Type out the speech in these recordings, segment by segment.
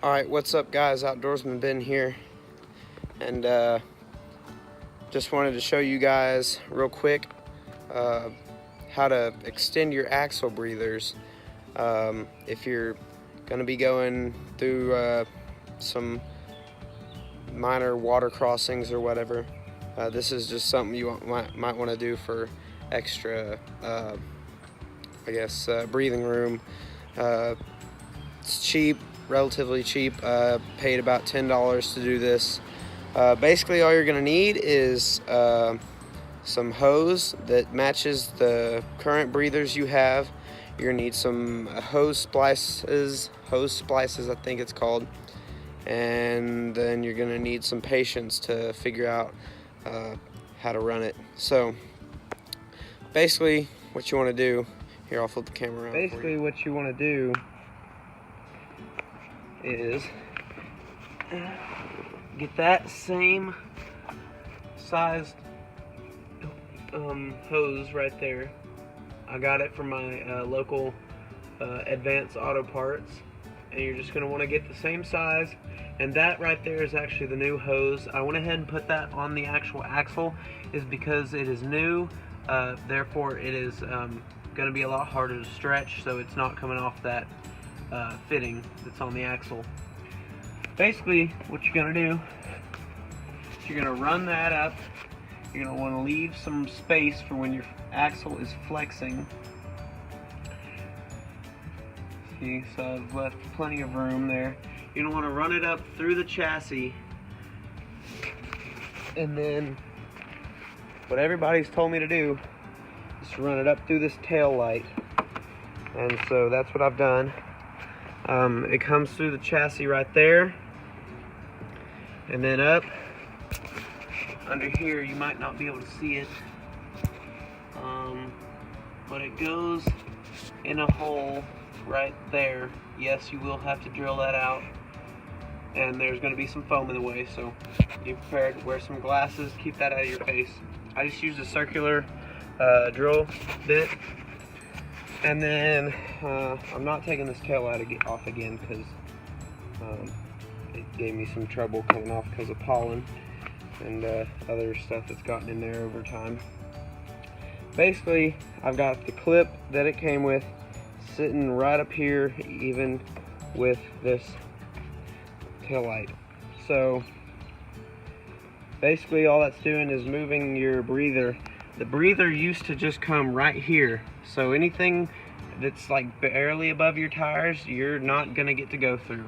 Alright, what's up guys? Outdoorsman Ben here, and just wanted to show you guys real quick how to extend your axle breathers if you're going to be going through some minor water crossings or whatever. This is just something you might want to do for extra, I guess, breathing room. It's cheap, relatively cheap. Paid about $10 to do this. Basically all you're going to need is some hose that matches the current breathers you have. You're going to need some hose splices I think it's called, and then you're going to need some patience to figure out how to run it. So basically what you want to do, here I'll flip the camera around. Basically what you want to do is get that same sized hose right there. I got it from my local Advanced Auto Parts, and you're just going to want to get the same size, and that right there is actually the new hose. I went ahead and put that on the actual axle is because it is new, therefore it is going to be a lot harder to stretch, so it's not coming off that fitting that's on the axle. Basically what you're going to do is you're going to run that up. You're going to want to leave some space for when your axle is flexing. See, so I've left plenty of room there. You're going to want to run it up through the chassis, and then what everybody's told me to do is to run it up through this tail light, and so that's what I've done. It comes through the chassis right there, and then up under here. You might not be able to see it, but it goes in a hole right there. Yes, you will have to drill that out, and there's going to be some foam in the way, so be prepared to wear some glasses, keep that out of your face. I just used a circular drill bit. And then I'm not taking this tail light off again because it gave me some trouble coming off because of pollen and other stuff that's gotten in there over time. Basically, I've got the clip that it came with sitting right up here, even with this tail light. So basically all that's doing is moving your breather. The breather used to just come right here, so anything that's like barely above your tires, you're not gonna get to go through,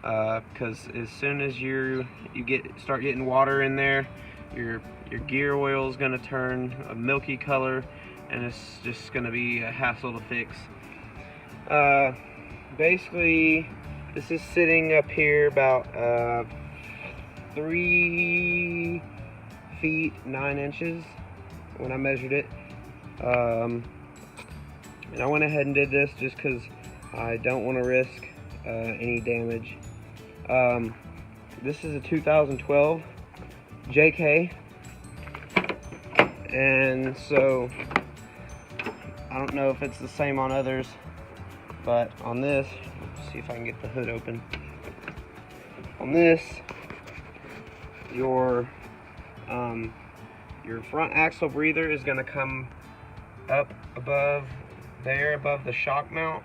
because as soon as you start getting water in there, your gear oil is gonna turn a milky color, and it's just gonna be a hassle to fix. Basically, this is sitting up here about 3 feet 9 inches. When I measured it, and I went ahead and did this just because I don't want to risk any damage. This is a 2012 JK, and so I don't know if it's the same on others, but on this, let's see if I can get the hood open. On this, your front axle breather is going to come up above there, above the shock mount,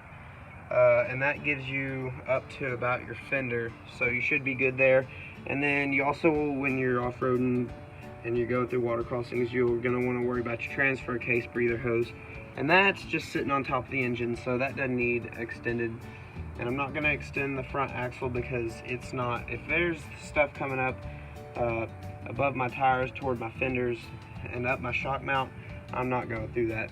and that gives you up to about your fender, so you should be good there. And then you also, when you're off-roading and you're going through water crossings, you're going to want to worry about your transfer case breather hose, and that's just sitting on top of the engine, so that doesn't need extended. And I'm not going to extend the front axle because it's not, if there's stuff coming up above my tires toward my fenders and up my shock mount, I'm not going through that.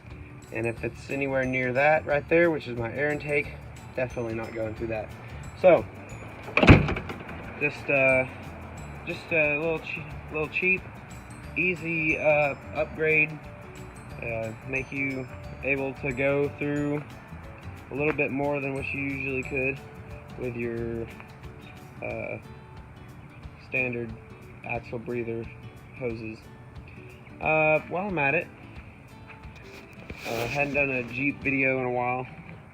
And if it's anywhere near that right there, which is my air intake, definitely not going through that. So just a little cheap, easy upgrade, make you able to go through a little bit more than what you usually could with your standard axle breather hoses. While I'm at it, hadn't done a Jeep video in a while,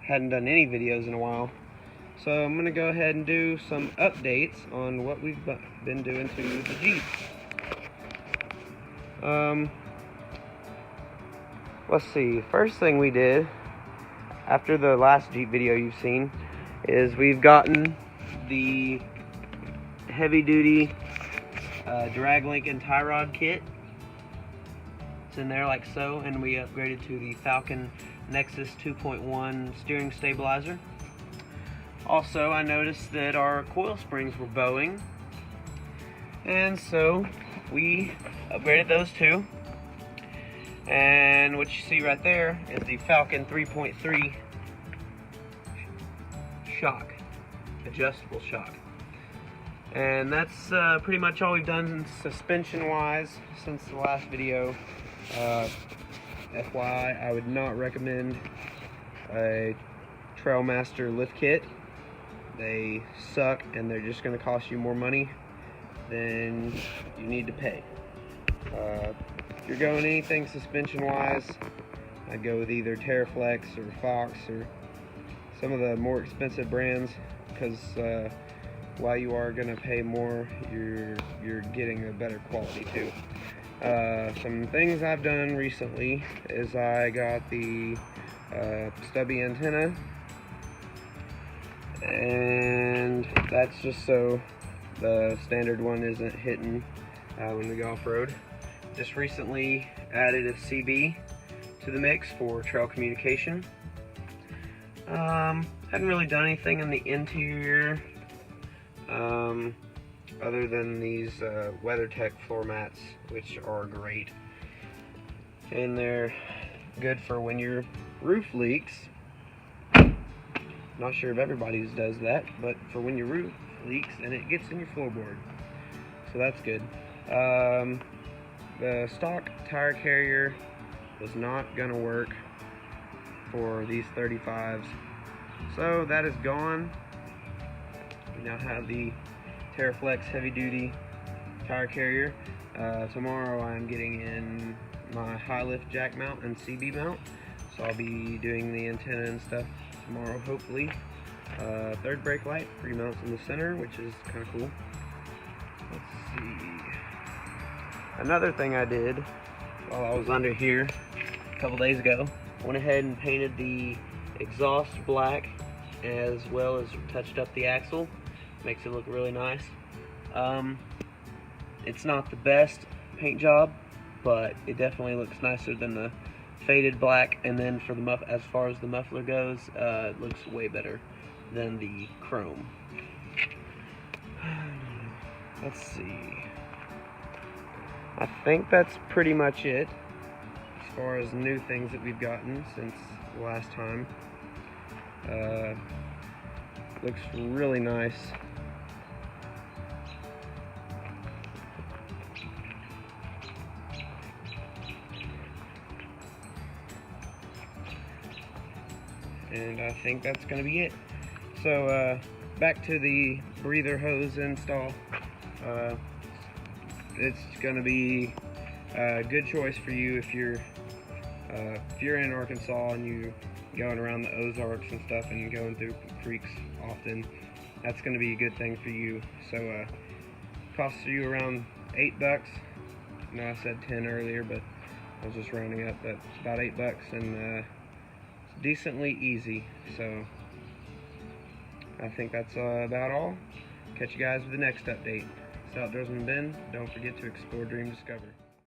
hadn't done any videos in a while, So I'm gonna go ahead and do some updates on what we've been doing to the Jeep. Let's see, first thing we did after the last Jeep video you've seen is we've gotten the heavy duty drag link and tie rod kit. It's in there like so, and we upgraded to the Falcon Nexus 2.1 steering stabilizer. Also, I noticed that our coil springs were bowing, and so we upgraded those too. And what you see right there is the Falcon 3.3 shock, adjustable shock. And that's pretty much all we've done suspension wise since the last video. FYI, I would not recommend a Trailmaster lift kit. They suck, and they're just going to cost you more money than you need to pay. If you're going anything suspension wise, I'd go with either Terraflex or Fox or some of the more expensive brands, because while you are going to pay more, you're getting a better quality too. Some things I've done recently is I got the stubby antenna, and that's just so the standard one isn't hitting when we go off-road. Just recently added a CB to the mix for trail communication. Hadn't really done anything in the interior other than these WeatherTech floor mats, which are great, and they're good for when your roof leaks. Not sure if everybody's does that, but for when your roof leaks and it gets in your floorboard, so that's good. The stock tire carrier was not gonna work for these 35s, so that is gone. We now have the Terraflex heavy duty tire carrier. Tomorrow I'm getting in my high lift jack mount and CB mount, so I'll be doing the antenna and stuff tomorrow, hopefully. Third brake light remounts in the center, which is kind of cool. Let's see. Another thing I did while I was under here a couple days ago, I went ahead and painted the exhaust black, as well as touched up the axle. Makes it look really nice. It's not the best paint job, but it definitely looks nicer than the faded black. And then for the as far as the muffler goes, it looks way better than the chrome. Let's see. I think that's pretty much it as far as new things that we've gotten since the last time. Looks really nice. And I think that's going to be it. So back to the breather hose install. It's going to be a good choice for you if you're in Arkansas and you're going around the Ozarks and stuff and going through creeks often. That's going to be a good thing for you. So costs you around $8. No, I said 10 earlier, but I was just rounding up. But it's about $8, and it's decently easy. So I think that's about all. Catch you guys with the next update. It's Outdoorsman Ben. Don't forget to explore, dream, discover.